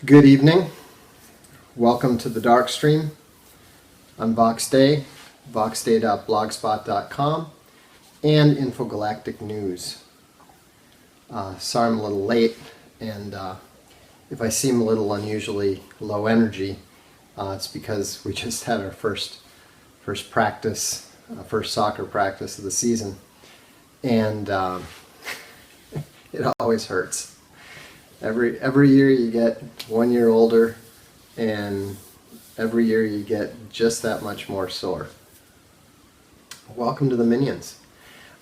Good evening. Welcome to the Darkstream. I'm Vox Day, voxday.blogspot.com, and Infogalactic News. Sorry I'm a little late, and if I seem a little unusually low energy, it's because we just had our first practice, first soccer practice of the season, and it always hurts. Every year you get 1 year older, and every year you get just that much more sore. Welcome to the Minions.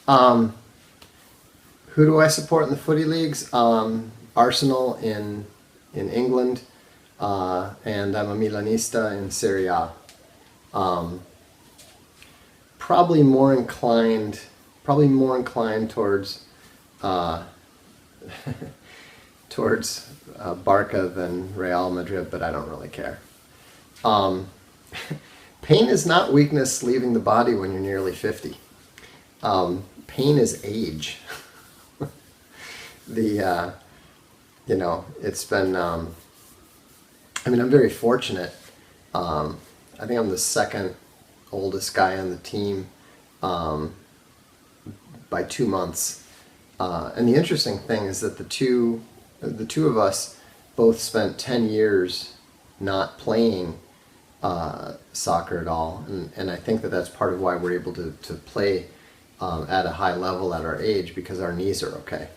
Who do I support in the footy leagues? Arsenal in England, and I'm a Milanista in Serie A. Probably more inclined towards towards Barca than Real Madrid, but I don't really care. Pain is not weakness leaving the body when you're nearly 50. Pain is age. It's been, I'm very fortunate. I think I'm the second oldest guy on the team by 2 months. And the interesting thing is that the two of us both spent 10 years not playing soccer at all, and I think that that's part of why we're able to play at a high level at our age, because our knees are okay.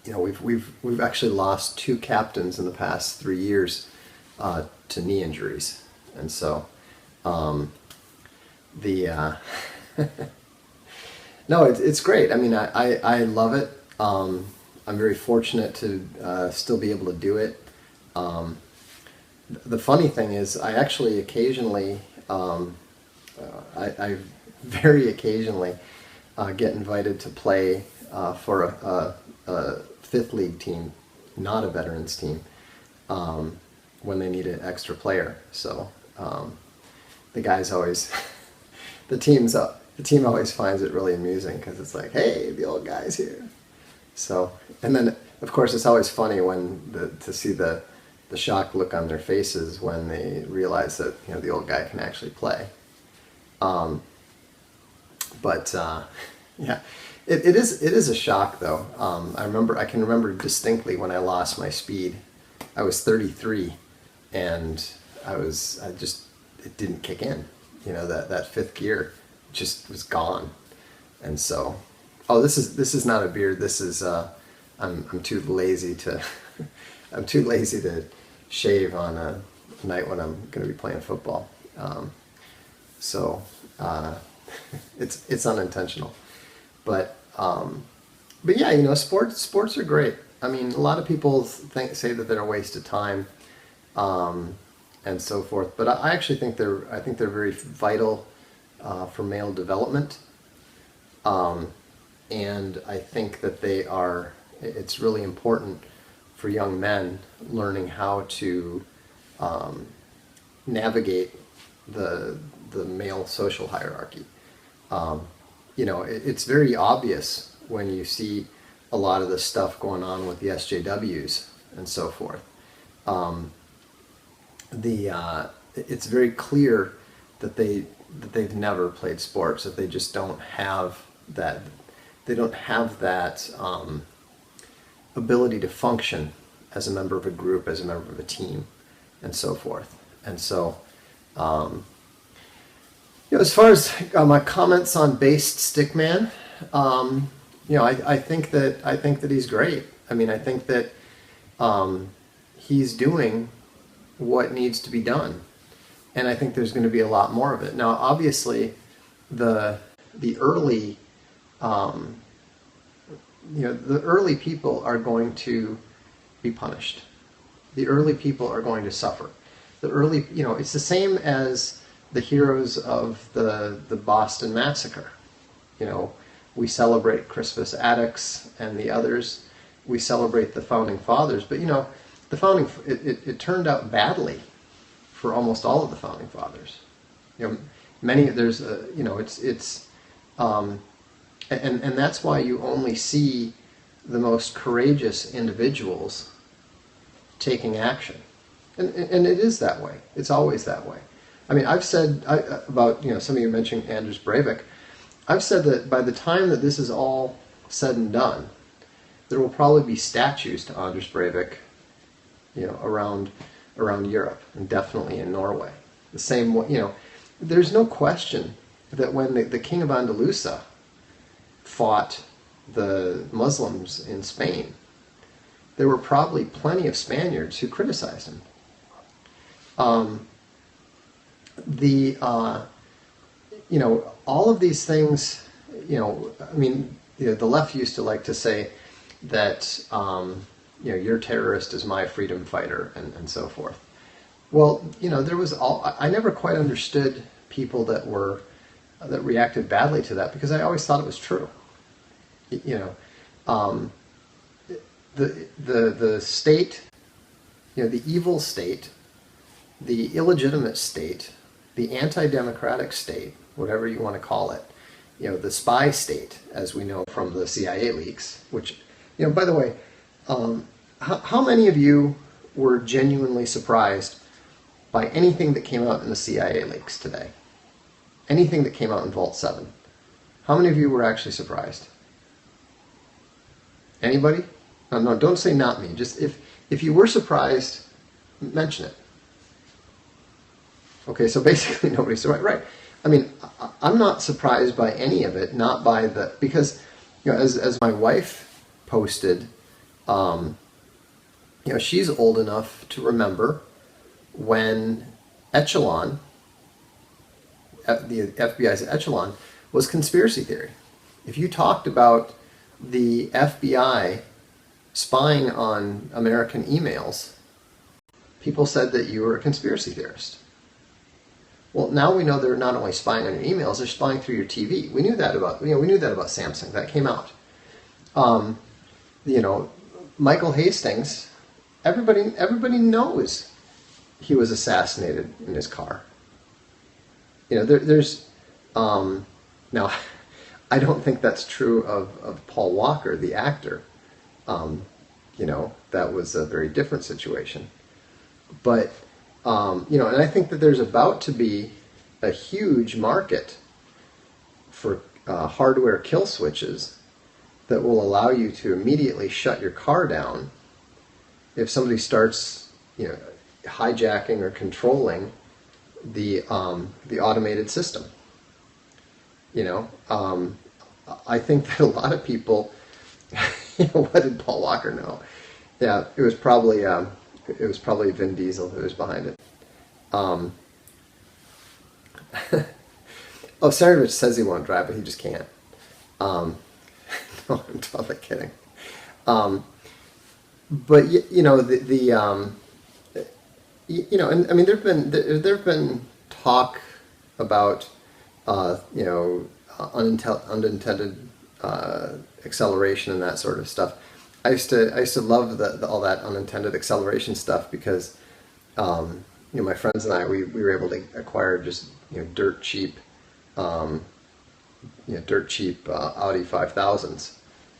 We've actually lost 2 captains in the past 3 years to knee injuries, and so no, it's great. I love it. I'm very fortunate to still be able to do it. The funny thing is, I actually occasionally, I very occasionally get invited to play for a fifth league team, not a veterans team, when they need an extra player. So the guys always, the team always finds it really amusing, because it's like, hey, the old guy's here. So, and then of course it's always funny to see the shocked look on their faces when they realize that the old guy can actually play. Yeah, it is a shock though. I can remember distinctly when I lost my speed. I was 33, and it didn't kick in. That fifth gear just was gone. And so, this is not a beard. This is I'm too lazy to I'm too lazy to shave on a night when I'm going to be playing football. It's unintentional, but yeah, sports are great. A lot of people say that they're a waste of time, and so forth. But I actually think they're very vital for male development. And I think that it's really important for young men learning how to navigate the male social hierarchy. It's very obvious when you see a lot of the stuff going on with the SJWs and so forth. It's very clear that they've never played sports, that they just don't have that. They don't have that ability to function as a member of a group, as a member of a team, and so forth. And so, as far as my comments on Based Stickman, I think that he's great. I think that he's doing what needs to be done, and I think there's going to be a lot more of it. Now, obviously, the early the early people are going to be punished. The early people are going to suffer. It's the same as the heroes of the Boston Massacre. We celebrate Crispus Attucks and the others. We celebrate the Founding Fathers, but it turned out badly for almost all of the Founding Fathers. And that's why you only see the most courageous individuals taking action. And it is that way. It's always that way. I mean, I've said about, some of you mentioned Anders Breivik. I've said that by the time that this is all said and done, there will probably be statues to Anders Breivik, around Europe, and definitely in Norway. The same way, there's no question that when the king of Andalusia fought the Muslims in Spain, there were probably plenty of Spaniards who criticized him. All of these things, the left used to like to say that, your terrorist is my freedom fighter, and so forth. Well, there was I never quite understood people that reacted badly to that, because I always thought it was true. The state, the evil state, the illegitimate state, the anti-democratic state, whatever you want to call it, the spy state, as we know from the CIA leaks, which, by the way, how many of you were genuinely surprised by anything that came out in the CIA leaks today? Anything that came out in Vault 7? How many of you were actually surprised? Anybody? No, don't say not me. Just if you were surprised, mention it. Okay, so basically nobody's surprised. Right. I mean, I'm not surprised by any of it, not by because, as my wife posted, she's old enough to remember when Echelon, the FBI's Echelon, was conspiracy theory. If you talked about the FBI spying on American emails, people said that you were a conspiracy theorist. Well, now we know they're not only spying on your emails, they're spying through your TV. We knew that about Samsung. That came out. Michael Hastings, everybody knows he was assassinated in his car. There's now, I don't think that's true of Paul Walker, the actor. That was a very different situation. But, and I think that there's about to be a huge market for hardware kill switches that will allow you to immediately shut your car down if somebody starts, hijacking or controlling the automated system. I think that a lot of people, what did Paul Walker know? Yeah, it was probably Vin Diesel who was behind it. Senator says he won't drive, but he just can't. No, I'm totally kidding. But and I mean, there've been talk about unintended acceleration and that sort of stuff. I used to love all that unintended acceleration stuff because my friends and I we were able to acquire just dirt cheap Audi 5000s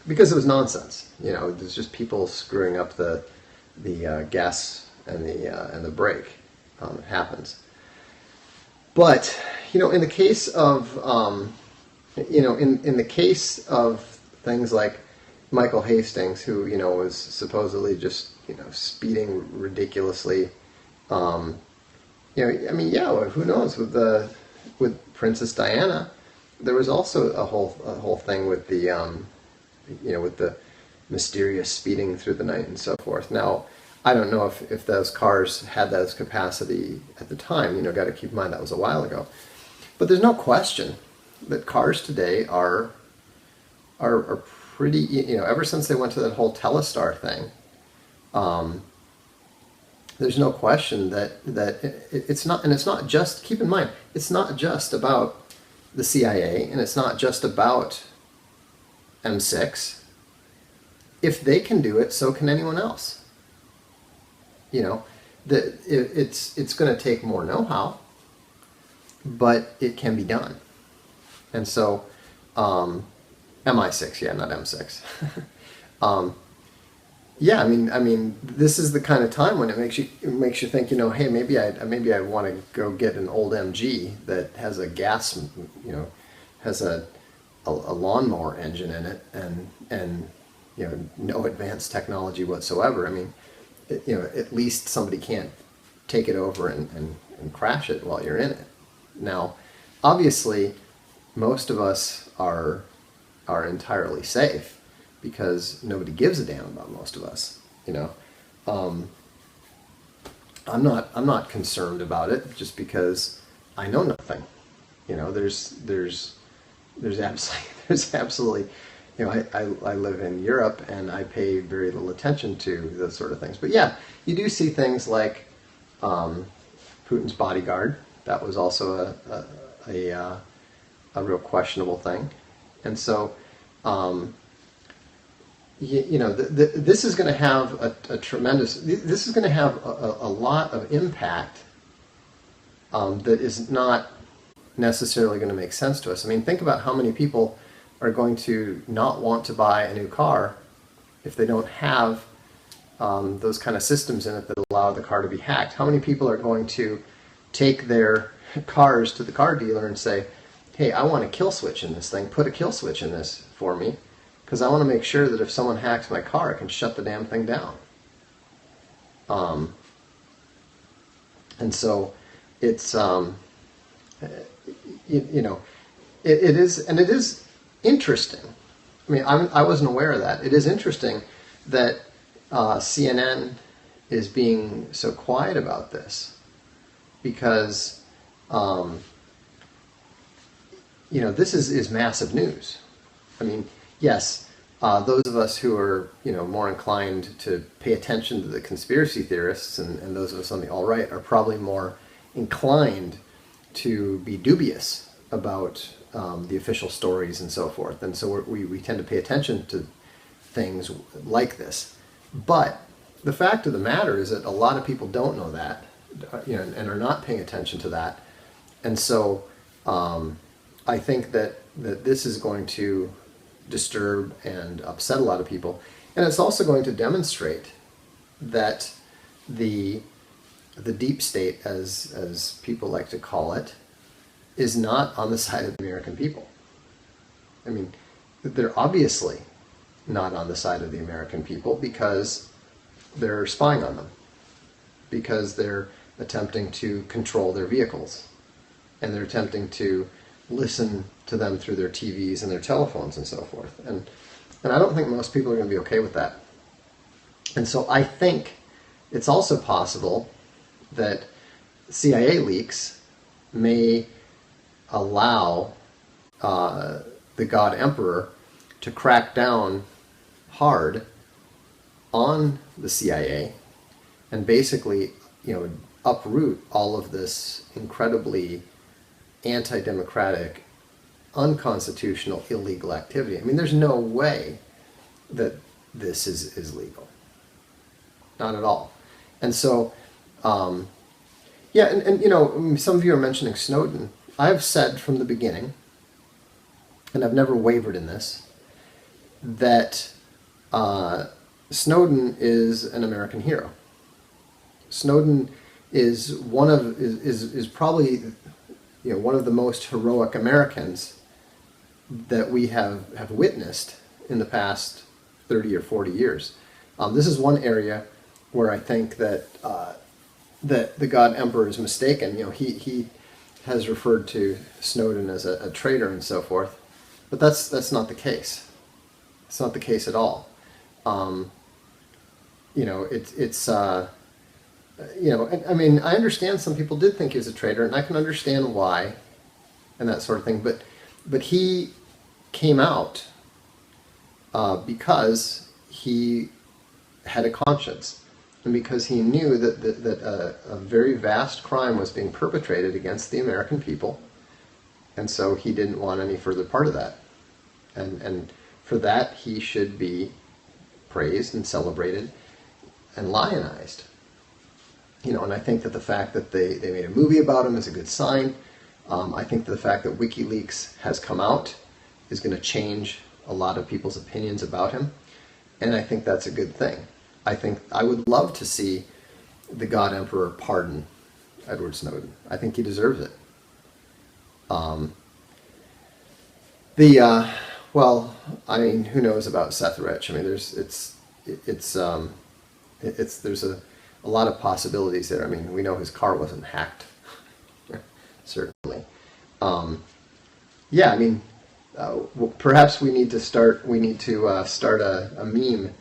because it was nonsense. There's just people screwing up the gas and the brake. It happens. But in the case of in the case of things like Michael Hastings, who was supposedly just speeding ridiculously, who knows, with Princess Diana, there was also a whole thing with the with the mysterious speeding through the night and so forth. Now, I don't know if those cars had that capacity at the time. Got to keep in mind that was a while ago. But there's no question that cars today are pretty, ever since they went to that whole Telestar thing, there's no question that it's not, and it's not just, keep in mind, it's not just about the CIA, and it's not just about M6. If they can do it, so can anyone else. It's going to take more know-how, but it can be done. And so, MI6, yeah, not M6. Yeah, I mean, this is the kind of time when it makes you think, hey, maybe I want to go get an old MG that has a gas, has a lawnmower engine in it, and no advanced technology whatsoever. I mean, at least somebody can't take it over and crash it while you're in it. Now, obviously, most of us are entirely safe because nobody gives a damn about most of us. Um, I'm not concerned about it just because I know nothing. There's absolutely there's absolutely I live in Europe and I pay very little attention to those sort of things. But yeah, you do see things like Putin's bodyguard. That was also a real questionable thing, and so. This is going to have a tremendous. This is going to have a lot of impact that is not necessarily going to make sense to us. I mean, think about how many people are going to not want to buy a new car if they don't have those kind of systems in it that allow the car to be hacked. How many people are going to take their cars to the car dealer and say, hey, I want a kill switch in this thing. Put a kill switch in this for me, because I want to make sure that if someone hacks my car, I can shut the damn thing down. And so it's, it is, and it is interesting. I mean, I wasn't aware of that. It is interesting that CNN is being so quiet about this because, this is massive news. I mean, yes, those of us who are, more inclined to pay attention to the conspiracy theorists and those of us on the alt-right are probably more inclined to be dubious about the official stories and so forth. And so we tend to pay attention to things like this. But the fact of the matter is that a lot of people don't know that, and are not paying attention to that. And so I think that this is going to disturb and upset a lot of people. And it's also going to demonstrate that the deep state, as people like to call it, is not on the side of the American people. I mean, they're obviously not on the side of the American people because they're spying on them, because they're attempting to control their vehicles, and they're attempting to listen to them through their TVs and their telephones and so forth. And I don't think most people are going to be okay with that. And so I think it's also possible that CIA leaks may allow the God Emperor to crack down hard on the CIA and basically, uproot all of this incredibly anti-democratic, unconstitutional, illegal activity. I mean, there's no way that this is legal. Not at all. And so, and some of you are mentioning Snowden. I've said from the beginning, and I've never wavered in this, that Snowden is an American hero. Snowden is probably one of the most heroic Americans that we have witnessed in the past 30 or 40 years. This is one area where I think that that the God Emperor is mistaken. He has referred to Snowden as a traitor and so forth, but that's not the case. It's not the case at all. And I mean, I understand some people did think he was a traitor, and I can understand why, and that sort of thing. But he came out because he had a conscience, and because he knew that a very vast crime was being perpetrated against the American people, and so he didn't want any further part of that. And for that, he should be praised and celebrated and lionized. And I think that the fact that they made a movie about him is a good sign. I think that the fact that WikiLeaks has come out is going to change a lot of people's opinions about him, and I think that's a good thing. I think I would love to see the God Emperor pardon Edward Snowden. I think he deserves it. Well, I mean, who knows about Seth Rich? I mean, there's a lot of possibilities there. I mean, we know his car wasn't hacked, certainly. Yeah, I mean, perhaps we need to start a meme,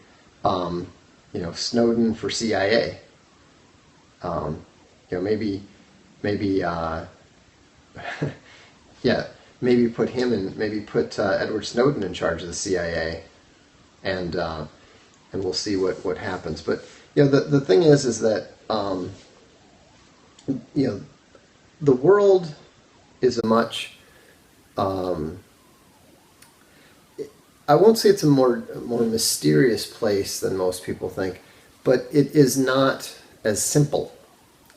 Snowden for CIA. Maybe yeah, maybe put Edward Snowden in charge of the CIA, and we'll see what happens. But the thing is that the world is a much I won't say it's a more mysterious place than most people think, but it is not as simple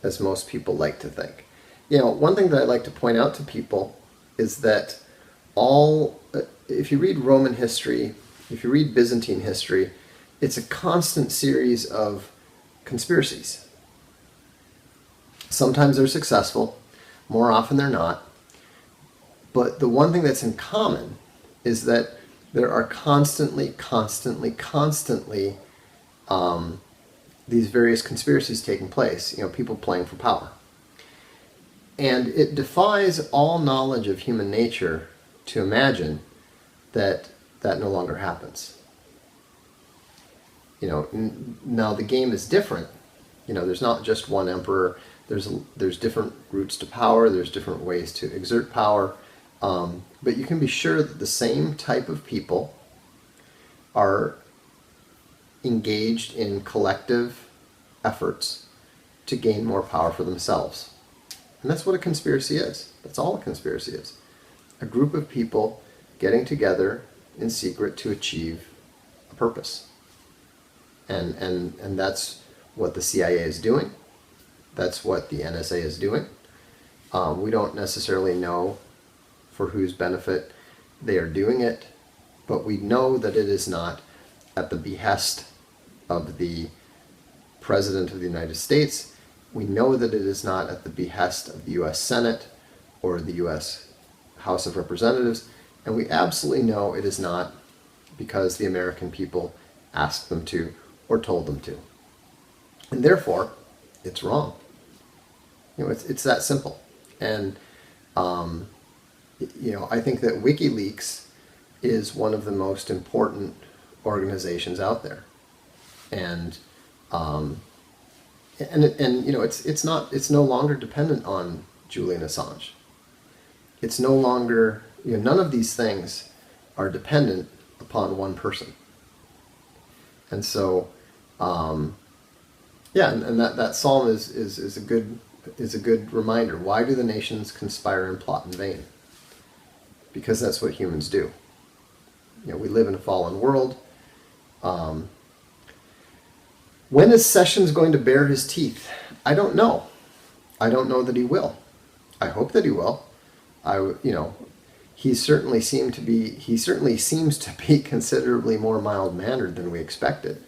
as most people like to think. One thing that I like to point out to people is that if you read Roman history, if you read Byzantine history, it's a constant series of conspiracies. Sometimes they're successful, more often they're not. But the one thing that's in common is that there are constantly these various conspiracies taking place, people playing for power. And it defies all knowledge of human nature to imagine that no longer happens. Now the game is different. There's not just one emperor. There's different routes to power. There's different ways to exert power. But you can be sure that the same type of people are engaged in collective efforts to gain more power for themselves. And that's what a conspiracy is. That's all a conspiracy is. A group of people getting together in secret to achieve a purpose. And that's what the CIA is doing. That's what the NSA is doing. We don't necessarily know for whose benefit they are doing it, but we know that it is not at the behest of the President of the United States. We know that it is not at the behest of the U.S. Senate or the U.S. House of Representatives, and we absolutely know it is not because the American people asked them to or told them to. And therefore, it's wrong. It's that simple. And I think that WikiLeaks is one of the most important organizations out there, and it's no longer dependent on Julian Assange. It's no longer none of these things are dependent upon one person, and so and that psalm is a good reminder. Why do the nations conspire and plot in vain? Because that's what humans do. We live in a fallen world. When is Sessions going to bare his teeth? I don't know. I don't know that he will. I hope that he will. He certainly seems to be considerably more mild-mannered than we expected.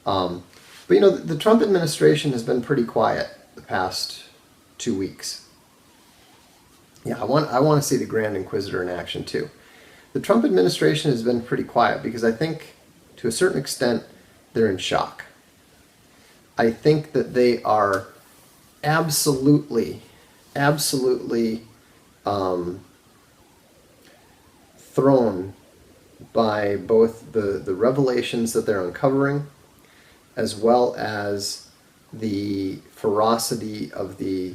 But the Trump administration has been pretty quiet the past 2 weeks. Yeah, I want to see the Grand Inquisitor in action too. The Trump administration has been pretty quiet because I think, to a certain extent, they're in shock. I think that they are absolutely thrown by both the revelations that they're uncovering, as well as the ferocity of the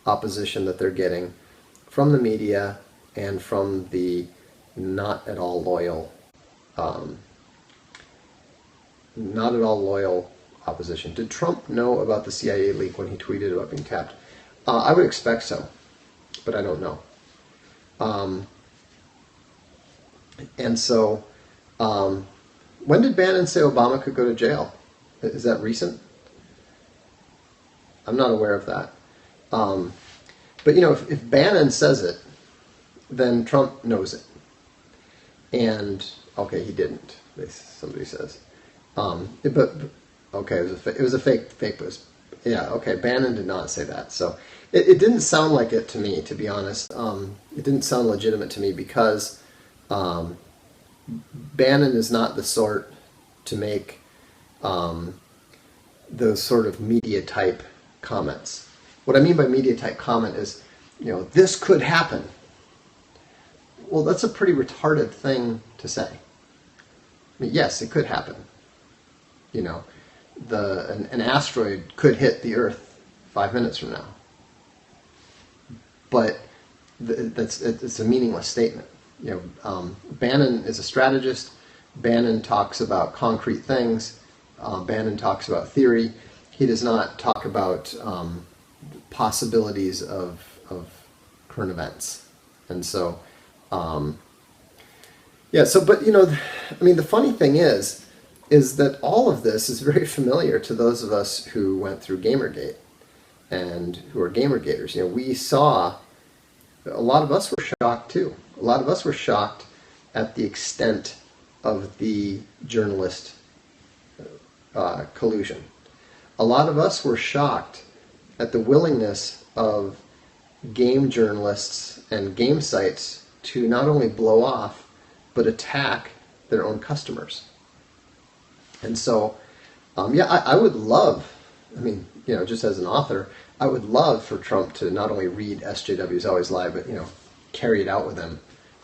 opposition that they're getting from the media and from the not at all loyal opposition. Did Trump know about the CIA leak when he tweeted about being tapped? I would expect so, but I don't know. And so, when did Bannon say Obama could go to jail? Is that recent? I'm not aware of that. But if Bannon says it, then Trump knows it. And okay, he didn't. Somebody says. But Okay, it was a fake post. Yeah, okay, Bannon did not say that. So it didn't sound like it to me, to be honest. It didn't sound legitimate to me because Bannon is not the sort to make those sort of media type comments. What I mean by media type comment is, this could happen. Well, that's a pretty retarded thing to say. I mean, yes, it could happen. An asteroid could hit the Earth 5 minutes from now. But it's a meaningless statement. Bannon is a strategist. Bannon talks about concrete things. Bannon talks about theory. He does not talk about possibilities of current events. And so, but the funny thing is that all of this is very familiar to those of us who went through Gamergate and who are Gamergaters. We saw, a lot of us were shocked too. A lot of us were shocked at the extent of the journalist collusion. A lot of us were shocked at the willingness of game journalists and game sites to not only blow off, but attack their own customers. And so, I would love, just as an author, I would love for Trump to not only read SJW's Always Lie, but, carry it out with him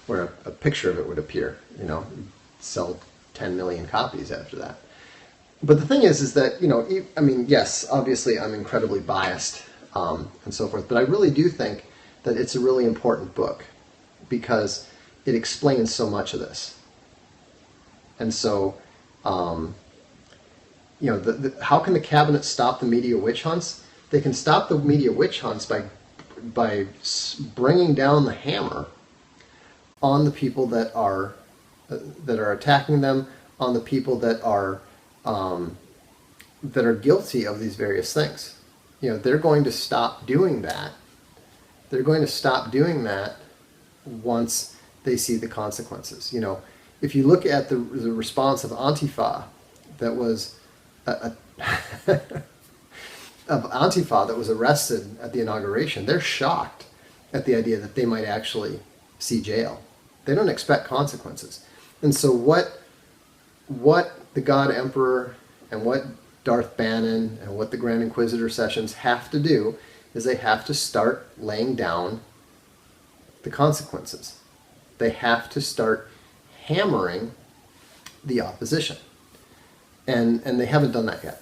where a picture of it would appear, sell 10 million copies after that. But the thing is that, yes, obviously I'm incredibly biased and so forth, but I really do think that it's a really important book because it explains so much of this. And so, how can the cabinet stop the media witch hunts? They can stop the media witch hunts by bringing down the hammer on the people that are attacking them, on the people that are guilty of these various things. They're going to stop doing that. They're going to stop doing that once they see the consequences. If you look at the response of Antifa, that was of Antifa that was arrested at the inauguration, they're shocked at the idea that they might actually see jail. They don't expect consequences. And so what the God Emperor and what Darth Bannon and what the Grand Inquisitor Sessions have to do is they have to start laying down the consequences. They have to start hammering the opposition. And they haven't done that yet.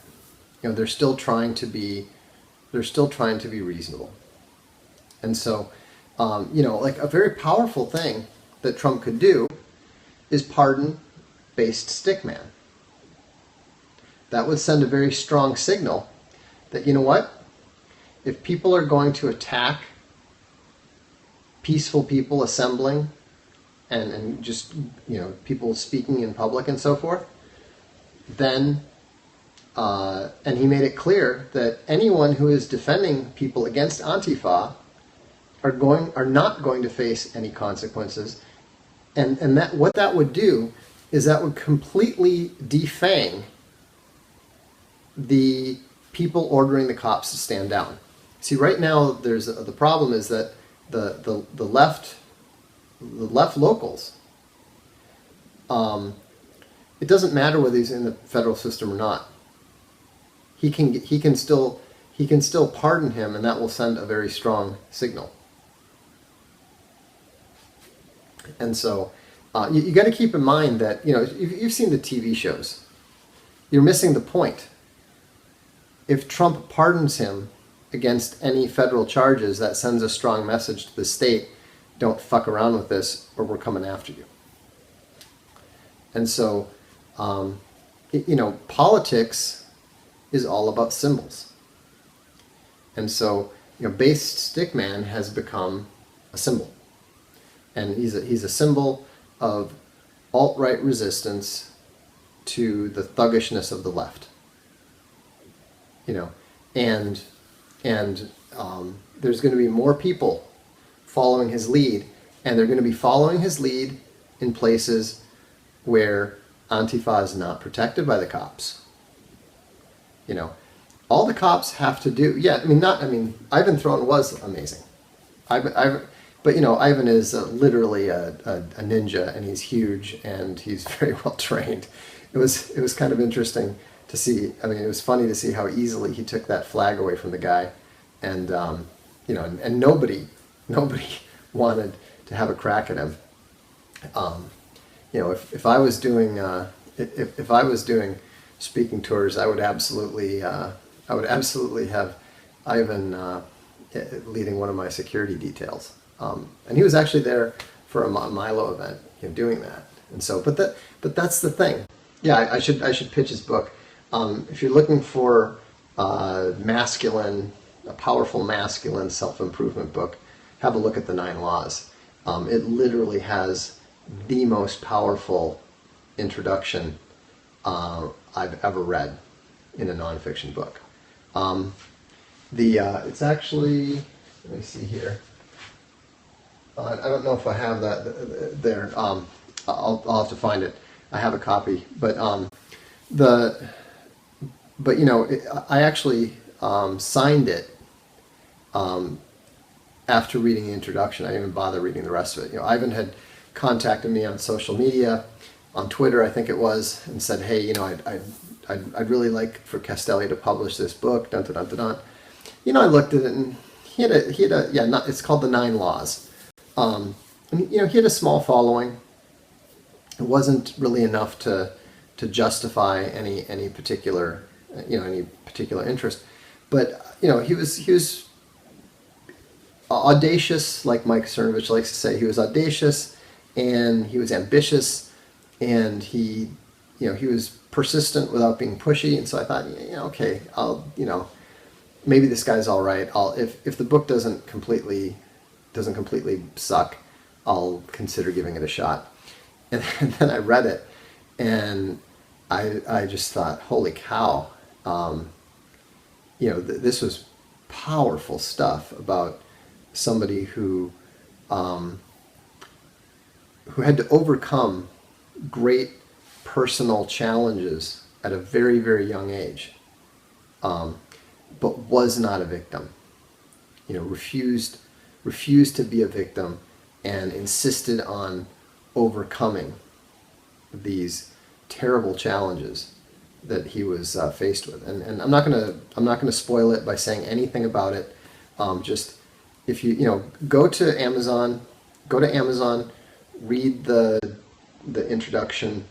They're still trying to be reasonable. And so, a very powerful thing that Trump could do is pardon based stickman. That would send a very strong signal that, if people are going to attack peaceful people assembling and just, people speaking in public and so forth, then, and he made it clear that anyone who is defending people against Antifa are not going to face any consequences. And that what that would do is that would completely defang the people ordering the cops to stand down. See, right now the problem is that the left locals, it doesn't matter whether he's in the federal system or not. He can still pardon him, and that will send a very strong signal. And so you got to keep in mind that you've seen the TV shows. You're missing the point. If Trump pardons him against any federal charges, that sends a strong message to the state: don't fuck around with this, or we're coming after you. And so, politics is all about symbols. And so, based stickman has become a symbol. And he's a symbol of alt-right resistance to the thuggishness of the left. And there's going to be more people following his lead, and they're going to be following his lead in places where Antifa is not protected by the cops. You know, all the cops have to do. Yeah, I mean, Ivan Throne was amazing. But you know, Ivan is literally a ninja, and he's huge, and he's very well trained. It was kind of interesting to see. I mean, it was funny to see how easily he took that flag away from the guy, and you know, and nobody wanted to have a crack at him. You know, if I was doing if I was doing speaking tours, I would absolutely have Ivan leading one of my security details. And he was actually there for a Milo event, you know, doing that. And so, but that's the thing. Yeah, I should pitch his book. If you're looking for a powerful masculine self-improvement book, have a look at The 9 Laws. It literally has the most powerful introduction I've ever read in a nonfiction book. It's actually, let me see here. I don't know if I have that there. I'll have to find it. I have a copy, but you know, I actually signed it after reading the introduction. I didn't even bother reading the rest of it. You know, Ivan had contacted me on social media, on Twitter, I think it was, and said, "Hey, you know, I'd really like for Castelli to publish this book." Dun dun dun dun dun. You know, I looked at it, and he had a yeah. It's called The 9 Laws. And, you know, he had a small following. It wasn't really enough to justify any particular interest, but you know, he was audacious, like Mike Cernovich likes to say. He was audacious, and he was ambitious, and he was persistent without being pushy. And so I thought, yeah, okay, maybe this guy's all right. If the book doesn't completely suck, I'll consider giving it a shot. And then I read it, and I just thought, holy cow, you know, this was powerful stuff about somebody who had to overcome great personal challenges at a very, very young age, but was not a victim. You know, refused to be a victim, and insisted on overcoming these terrible challenges that he was faced with. And I'm not gonna spoil it by saying anything about it. Just if you know, go to Amazon, read the introduction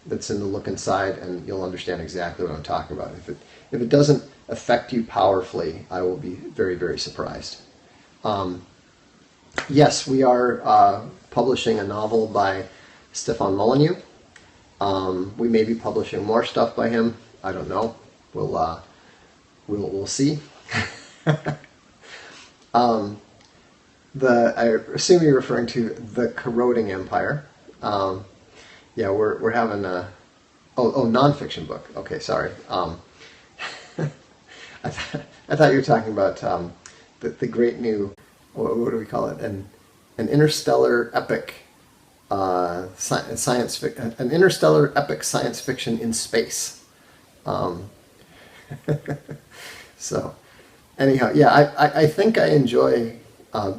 that's in the Look Inside, and you'll understand exactly what I'm talking about. If it doesn't affect you powerfully, I will be very, very surprised. Yes, we are publishing a novel by Stefan Molyneux. We may be publishing more stuff by him. I don't know. We'll see. I assume you're referring to The Corroding Empire. Yeah, we're having a nonfiction book. Okay, sorry. I thought you were talking about the great new, what do we call it? An interstellar epic an interstellar epic science fiction in space. So anyhow, yeah, I think I enjoy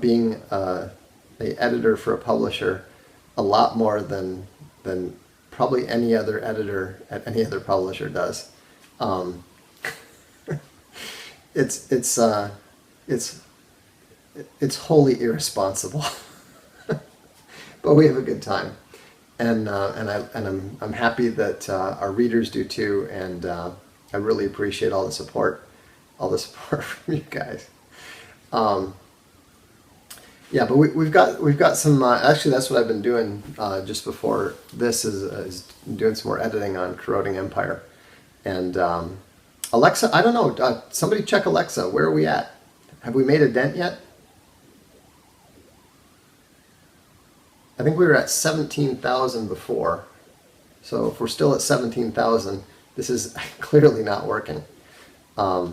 being an editor for a publisher a lot more than probably any other editor at any other publisher does. It's wholly irresponsible, but we have a good time, and I'm happy that our readers do too, and I really appreciate all the support from you guys. Yeah, but we've got some. Actually, that's what I've been doing just before this is doing some more editing on Corroding Empire, and Alexa. I don't know. Somebody check Alexa. Where are we at? Have we made a dent yet? I think we were at 17,000 before. So if we're still at 17,000, this is clearly not working. You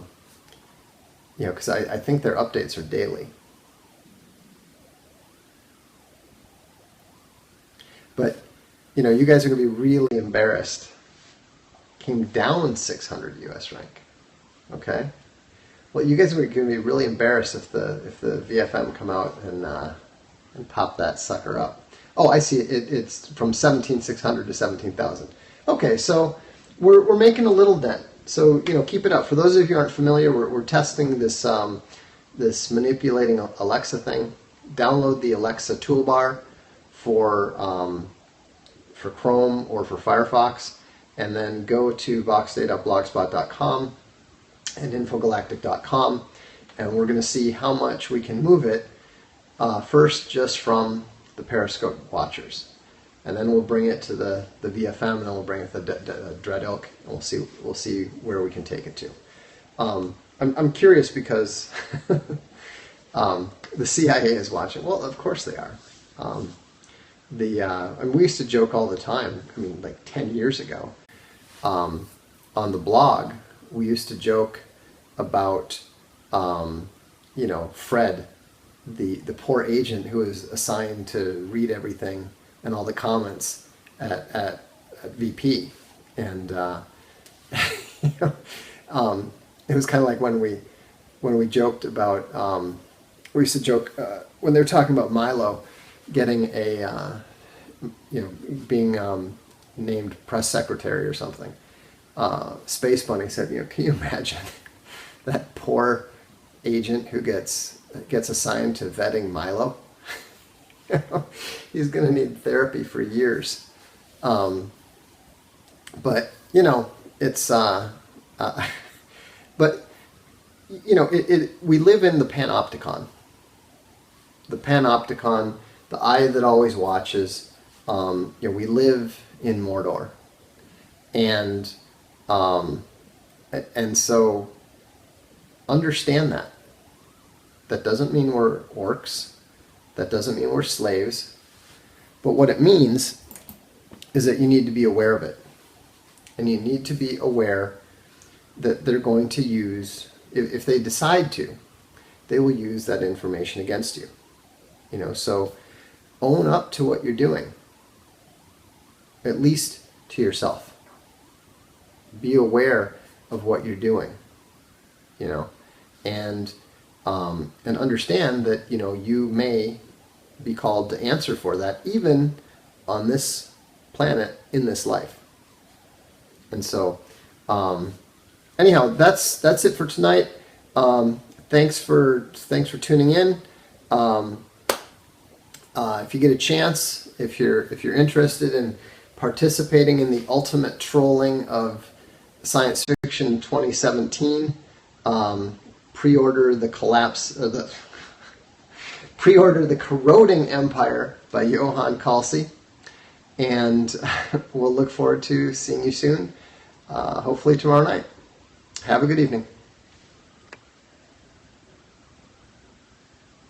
know, because I think their updates are daily. But, you know, you guys are going to be really embarrassed came down 600 US rank. Okay? Well, you guys are going to be really embarrassed if the VFM come out and pop that sucker up. Oh, I see. It's from 17,600 to 17,000. Okay, so we're making a little dent. So, you know, keep it up. For those of you who aren't familiar, we're testing this this manipulating Alexa thing. Download the Alexa toolbar for Chrome or for Firefox, and then go to voxday.blogspot.com and infogalactic.com, and we're going to see how much we can move it first just from the Periscope watchers, and then we'll bring it to the VFM, and then we'll bring it to the Dread Ilk, and we'll see where we can take it to. I'm curious because the CIA is watching. Well, of course they are. And we used to joke all the time. I mean, like 10 years ago, on the blog, we used to joke about, you know, Fred, the poor agent who was assigned to read everything and all the comments at VP, and you know, it was kind of like when we joked about. We used to joke when they were talking about Milo getting a, you know, being named press secretary or something. Space Bunny said, you know, can you imagine that poor agent who gets assigned to vetting Milo? He's going to need therapy for years. But you know, it's but you know, we live in the panopticon. The panopticon, the eye that always watches. You know, we live in Mordor, and so understand that. That doesn't mean we're orcs. That doesn't mean we're slaves. But what it means is that you need to be aware of it, and you need to be aware that they're going to use, if they decide to, they will use that information against you. You know, so own up to what you're doing, at least to yourself. Be aware of what you're doing, you know, and understand that, you know, you may be called to answer for that, even on this planet in this life. And so, anyhow, that's it for tonight. Thanks for tuning in. If you get a chance, if you're interested in participating in the ultimate trolling of science fiction 2017, pre-order the Corroding Empire by Johann Kalsi, and we'll look forward to seeing you soon, hopefully tomorrow night. Have a good evening.